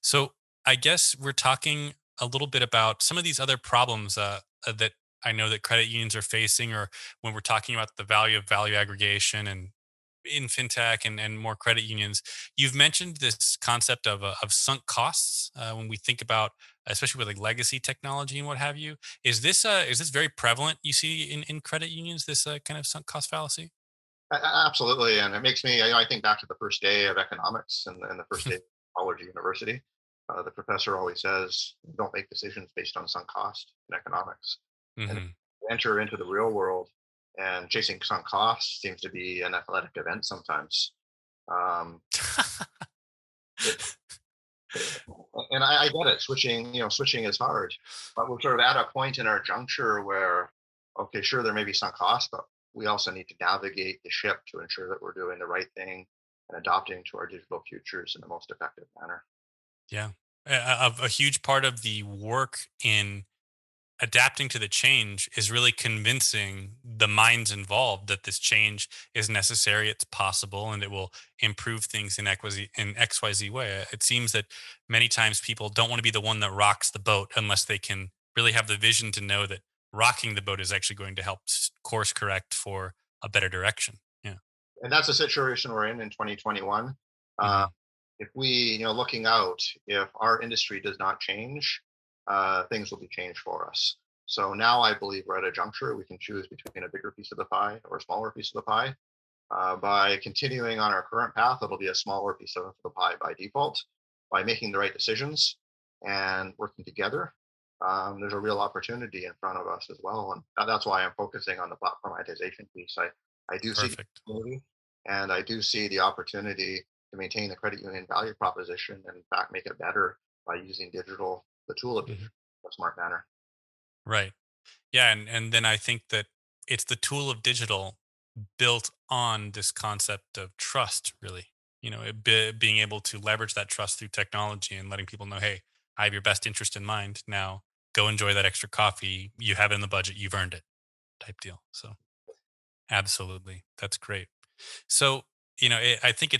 So I guess we're talking a little bit about some of these other problems that I know that credit unions are facing, or when we're talking about the value of value aggregation and in fintech and more credit unions. You've mentioned this concept of sunk costs when we think about, especially with like legacy technology and what have you. Is this very prevalent? You see in credit unions this kind of sunk cost fallacy? Absolutely, and it makes me. I think back to the first day of economics and the first day of college or university. The professor always says, "Don't make decisions based on sunk cost in economics." And Hmm. enter into the real world, and chasing sunk costs seems to be an athletic event sometimes. Um, it, and I get it. Switching is hard, but we're sort of at a point in our juncture where, okay, sure, there may be sunk costs, but we also need to navigate the ship to ensure that we're doing the right thing and adopting to our digital futures in the most effective manner. Yeah, a huge part of the work in adapting to the change is really convincing the minds involved that this change is necessary, it's possible, and it will improve things in XYZ way. It seems that many times people don't want to be the one that rocks the boat unless they can really have the vision to know that rocking the boat is actually going to help course correct for a better direction. Yeah. And that's the situation we're in 2021. Uh, Hmm. if we, looking out, if our industry does not change, things will be changed for us. So now I believe we're at a juncture. We can choose between a bigger piece of the pie or a smaller piece of the pie. By continuing on our current path, it'll be a smaller piece of the pie by default. By making the right decisions and working together, there's a real opportunity in front of us as well. And that's why I'm focusing on the platformization piece. I do see the Perfect. opportunity, and I do see the opportunity to maintain the credit union value proposition and in fact make it better by using the tool of digital, Hmm. in a smart manner. Right. Yeah, and then I think that it's the tool of digital built on this concept of trust, really. Being able to leverage that trust through technology and letting people know, hey, I have your best interest in mind. Now go enjoy that extra coffee. You have it in the budget. You've earned it, type deal. So absolutely, that's great. So I think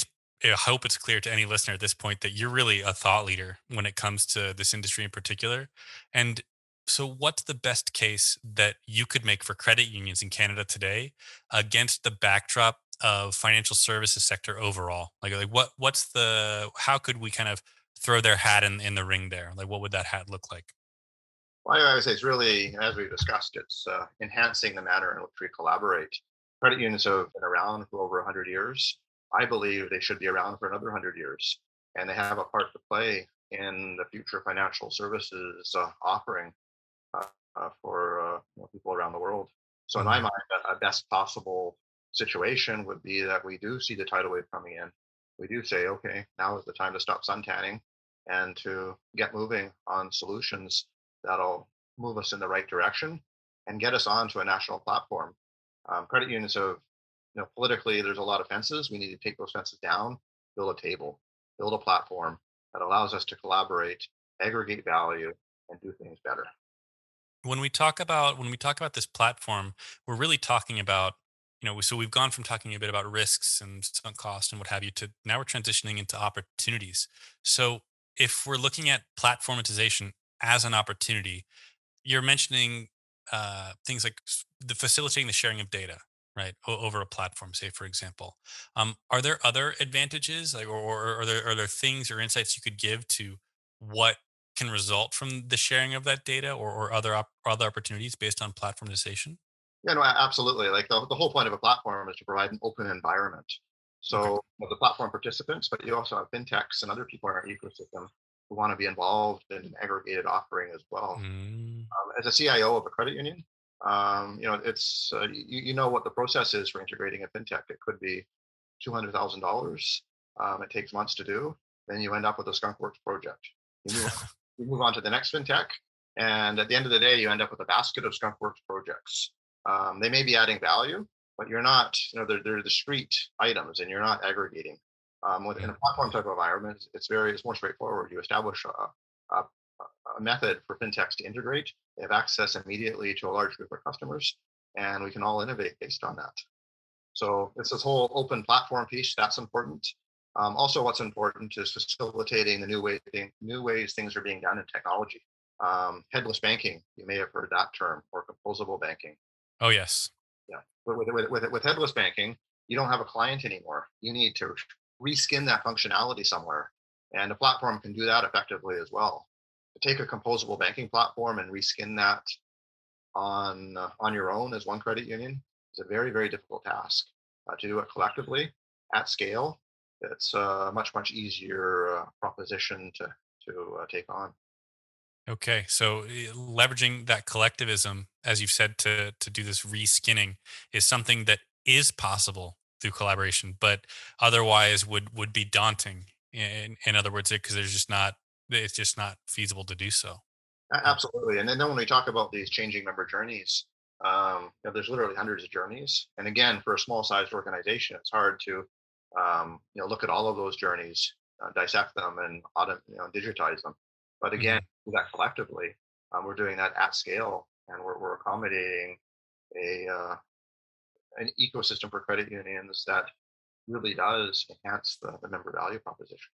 I hope it's clear to any listener at this point that you're really a thought leader when it comes to this industry in particular. And so, what's the best case that you could make for credit unions in Canada today against the backdrop of financial services sector overall? Like how could we kind of throw their hat in the ring there? Like, what would that hat look like? Well, I would say it's really, as we discussed, it's enhancing the manner in which we collaborate. Credit unions have been around for over 100 years. I believe they should be around for another 100 years, and they have a part to play in the future financial services offering for people around the world. So, in my Mhm. mind, a best possible situation would be that we do see the tidal wave coming in. We do say, okay, now is the time to stop suntanning and to get moving on solutions that'll move us in the right direction and get us onto a national platform. Credit unions have, politically, there's a lot of fences. We need to take those fences down, build a table, build a platform that allows us to collaborate, aggregate value, and do things better. When we talk about this platform, we're really talking about, so we've gone from talking a bit about risks and sunk cost and what have you to now we're transitioning into opportunities. So if we're looking at platformatization as an opportunity, you're mentioning things like the facilitating the sharing of data, right, over a platform, say for example. Are there other advantages, like, or are there things or insights you could give to what can result from the sharing of that data, or other opportunities based on platformization? Yeah, no, absolutely. Like the whole point of a platform is to provide an open environment. Okay. So the platform participants, but you also have fintechs and other people in our ecosystem who want to be involved in an aggregated offering as well. Mm, As a CIO of a credit union, it's you know what the process is for integrating a fintech. It could be $200,000. It takes months to do. Then you end up with a skunkworks project. You move you move on to the next fintech, and at the end of the day, you end up with a basket of skunkworks projects. They may be adding value, but you're not. They're discrete items, and you're not aggregating. Within mm, a platform type of environment, it's more straightforward. You establish a, a method for fintechs to integrate. They have access immediately to a large group of customers, and we can all innovate based on that. So it's this whole open platform piece that's important. Also, what's important is facilitating the new ways things are being done in technology. Headless banking, you may have heard that term, or composable banking. Oh, yes. Yeah, with headless banking, you don't have a client anymore. You need to reskin that functionality somewhere, and the platform can do that effectively as well. To take a composable banking platform and reskin that on your own as one credit union is a very difficult task. To do it collectively at scale, it's a much easier proposition to take on. Okay, so leveraging that collectivism, as you've said, to do this reskinning is something that is possible through collaboration, but otherwise would be daunting. In other words, because there's just not it's just not feasible to do so. Uh, Absolutely. And then when we talk about these changing member journeys, there's literally hundreds of journeys. And again, for a small sized organization, it's hard to look at all of those journeys, dissect them, and digitize them. But again, mhm. do that collectively. We're doing that at scale, and we're accommodating a an ecosystem for credit unions that really does enhance the member value proposition.